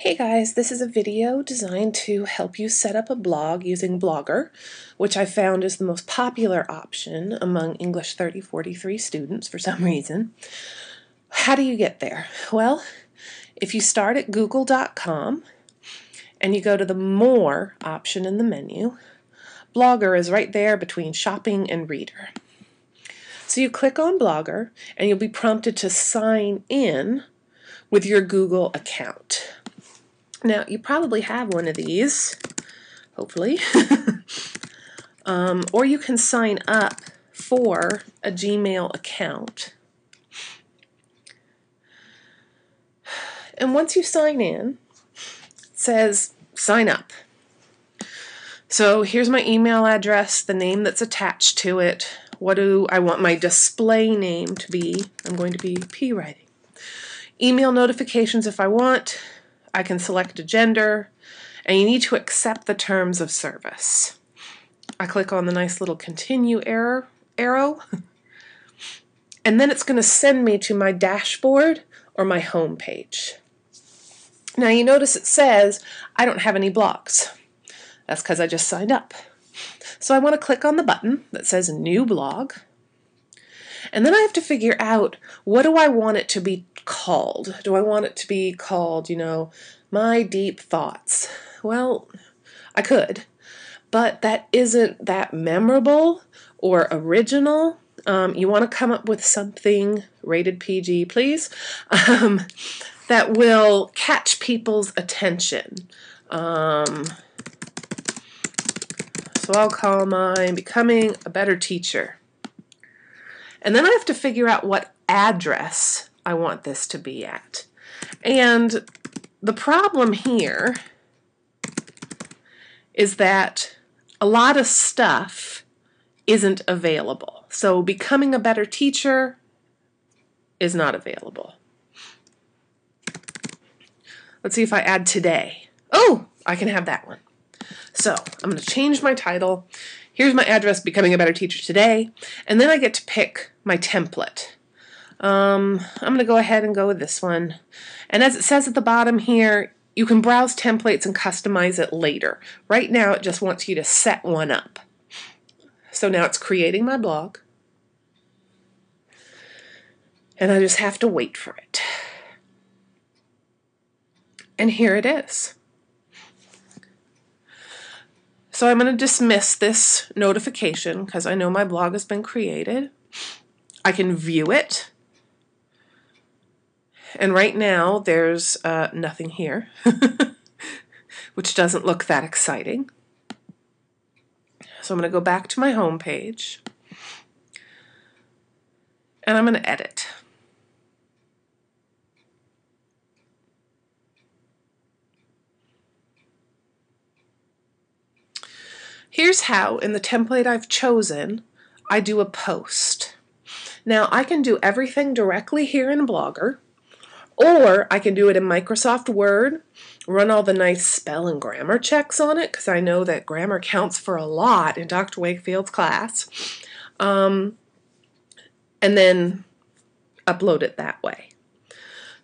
Hey guys, this is a video designed to help you set up a blog using Blogger, which I found is the most popular option among English 3043 students for some reason. How do you get there? Well, if you start at google.com and you go to the More option in the menu, Blogger is right there between Shopping and Reader. So you click on Blogger and you'll be prompted to sign in with your Google account. Now, you probably have one of these, hopefully, or you can sign up for a Gmail account. And once you sign in, it says sign up. So here's my email address, the name that's attached to it. What do I want my display name to be? I'm going to be P writing. Email notifications if I want. I can select a gender, and you need to accept the terms of service. I click on the nice little continue arrow, and then it's going to send me to my dashboard or my home page. Now you notice it says I don't have any blogs. That's because I just signed up. So I want to click on the button that says New Blog, and then I have to figure out, what do I want it to be called? Do I want it to be called, My Deep Thoughts? Well, I could, but that isn't that memorable or original. You want to come up with something, rated PG, please, that will catch people's attention. So I'll call mine Becoming a Better Teacher. And then I have to figure out what address I want this to be at. And the problem here is that a lot of stuff isn't available. So Becoming a Better Teacher is not available. Let's see if I add today. Oh, I can have that one. So I'm going to change my title. Here's my address, Becoming a Better Teacher Today, and then I get to pick my template. I'm going to go ahead and go with this one. And as it says at the bottom here, you can browse templates and customize it later. Right now it just wants you to set one up. So now it's creating my blog, and I just have to wait for it. And here it is. So I'm going to dismiss this notification because I know my blog has been created. I can view it. And right now there's nothing here, which doesn't look that exciting. So I'm going to go back to my home page, and I'm going to edit. Here's how, in the template I've chosen, I do a post. Now, I can do everything directly here in Blogger, or I can do it in Microsoft Word, run all the nice spell and grammar checks on it, because I know that grammar counts for a lot in Dr. Wakefield's class, and then upload it that way.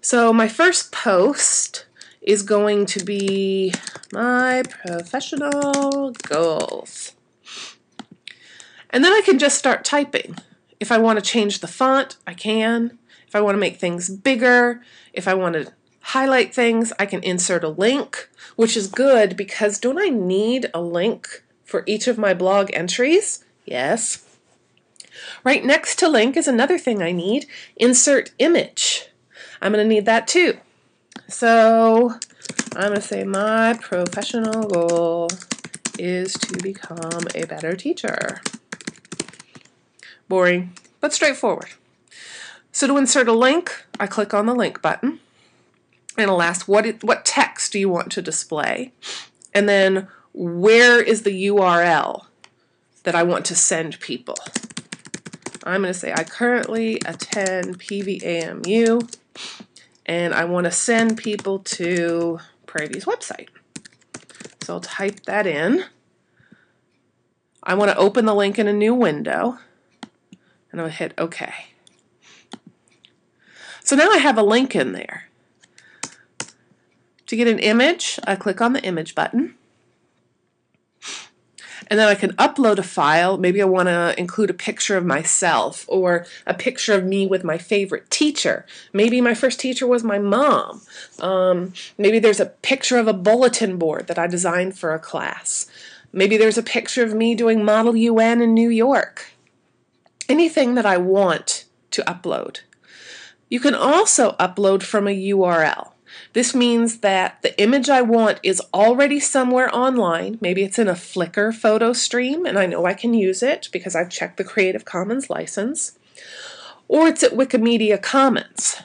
So my first post is going to be my professional goals. And then I can just start typing. If I want to change the font, I can. If I want to make things bigger, if I want to highlight things, I can insert a link, which is good because don't I need a link for each of my blog entries? Yes. Right next to link is another thing I need, insert image. I'm going to need that too. So I'm going to say my professional goal is to become a better teacher. Boring, but straightforward. So to insert a link, I click on the link button, and it'll ask what text do you want to display, and then where is the URL that I want to send people. I'm going to say I currently attend PVAMU, and I want to send people to Prairie View's website. So I'll type that in. I want to open the link in a new window, and I'll hit OK. So now I have a link in there. To get an image, I click on the image button. And then I can upload a file. Maybe I want to include a picture of myself or a picture of me with my favorite teacher. Maybe my first teacher was my mom. Maybe there's a picture of a bulletin board that I designed for a class. Maybe there's a picture of me doing Model UN in New York. Anything that I want to upload. You can also upload from a URL. This means that the image I want is already somewhere online. Maybe it's in a Flickr photo stream, and I know I can use it because I've checked the Creative Commons license. Or it's at Wikimedia Commons.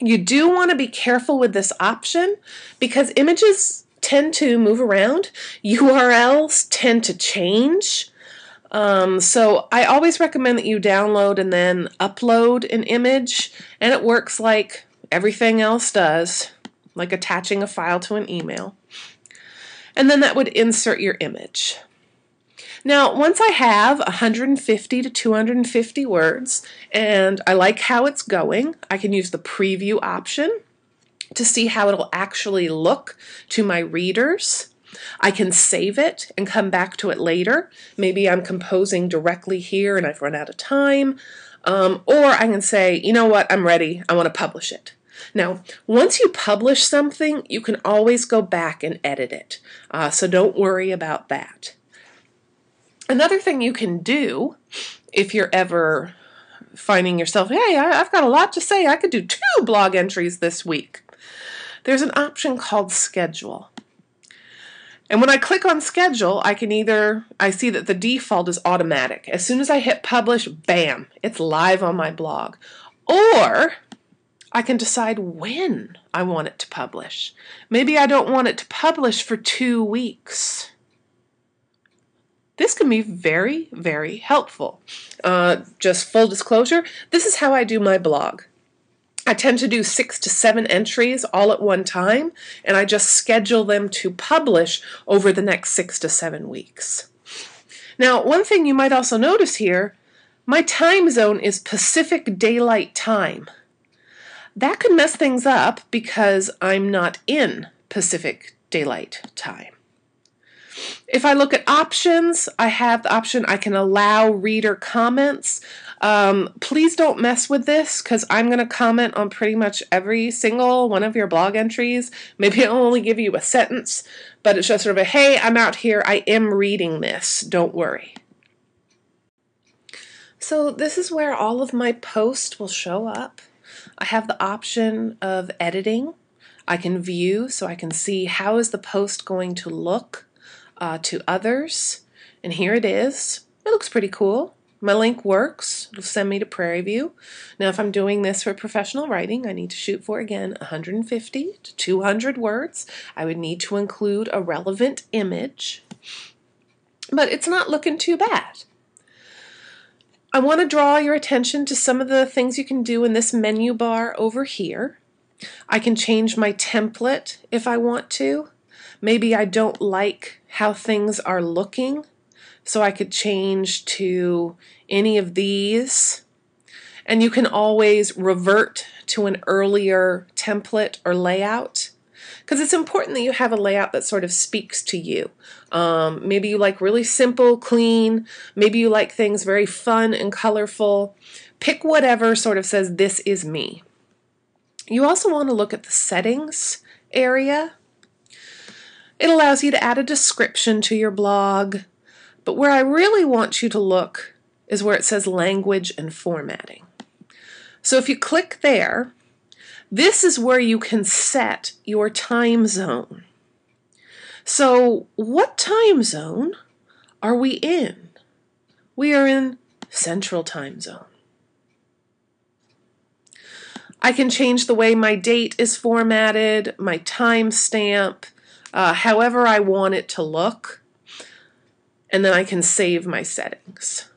You do want to be careful with this option because images tend to move around. URLs tend to change. So I always recommend that you download and then upload an image, and it works like everything else does, like attaching a file to an email. And then that would insert your image. Now, once I have 150 to 250 words, and I like how it's going, I can use the preview option to see how it'll actually look to my readers. I can save it and come back to it later. Maybe I'm composing directly here and I've run out of time. Or I can say, you know what, I'm ready, I want to publish it. Now, once you publish something, you can always go back and edit it. So don't worry about that. Another thing you can do, if you're ever finding yourself, hey, I've got a lot to say, I could do 2 blog entries this week. There's an option called Schedule. And when I click on Schedule, I see that the default is automatic. As soon as I hit publish, bam, it's live on my blog. Or I can decide when I want it to publish. Maybe I don't want it to publish for 2 weeks. This can be very, very helpful. Just full disclosure, this is how I do my blog. I tend to do 6 to 7 entries all at one time, and I just schedule them to publish over the next 6 to 7 weeks. Now, one thing you might also notice here, my time zone is Pacific Daylight Time. That could mess things up because I'm not in Pacific Daylight Time. If I look at options, I have the option I can allow reader comments. Please don't mess with this because I'm going to comment on pretty much every single one of your blog entries. Maybe I'll only give you a sentence, but it's just sort of a, hey, I'm out here, I am reading this, don't worry. So this is where all of my posts will show up. I have the option of editing. I can view so I can see how is the post going to look to others. And here it is. It looks pretty cool. My link works. It'll send me to Prairie View. Now if I'm doing this for professional writing, I need to shoot for, again, 150 to 200 words. I would need to include a relevant image. But it's not looking too bad. I want to draw your attention to some of the things you can do in this menu bar over here. I can change my template if I want to. Maybe I don't like how things are looking, so I could change to any of these. And you can always revert to an earlier template or layout, because it's important that you have a layout that sort of speaks to you. Maybe you like really simple, clean. Maybe you like things very fun and colorful. Pick whatever sort of says, this is me. You also want to look at the settings area. It allows you to add a description to your blog, but where I really want you to look is where it says language and formatting. So if you click there, this is where you can set your time zone. So what time zone are we in? We are in Central Time Zone. I can change the way my date is formatted, my timestamp, however I want it to look, and then I can save my settings.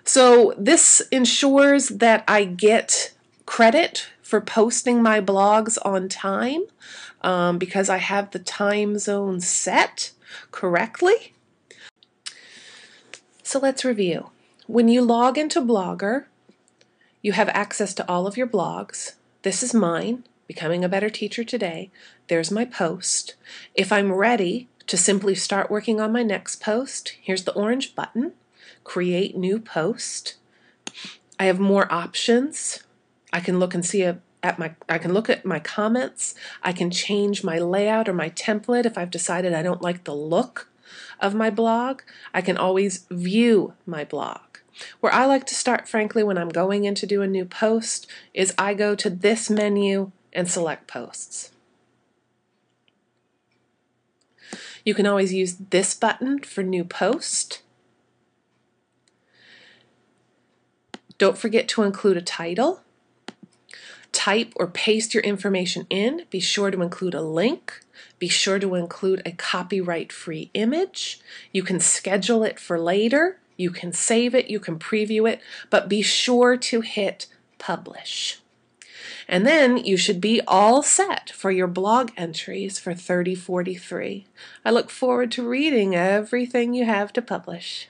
So this ensures that I get credit for posting my blogs on time because I have the time zone set correctly. So let's review. When you log into Blogger, you have access to all of your blogs. this is mine, Becoming a Better Teacher Today. There's my post. If I'm ready to simply start working on my next post, here's the orange button, Create New Post. I have more options. I can look and see I can look at my comments. I can change my layout or my template if I've decided I don't like the look of my blog. I can always view my blog. Where I like to start, frankly, when I'm going in to do a new post, is I go to this menu and select Posts. You can always use this button for New Post. Don't forget to include a title. Type or paste your information in. Be sure to include a link. Be sure to include a copyright-free image. You can schedule it for later. You can save it. You can preview it. But be sure to hit Publish. And then you should be all set for your blog entries for 3043. I look forward to reading everything you have to publish.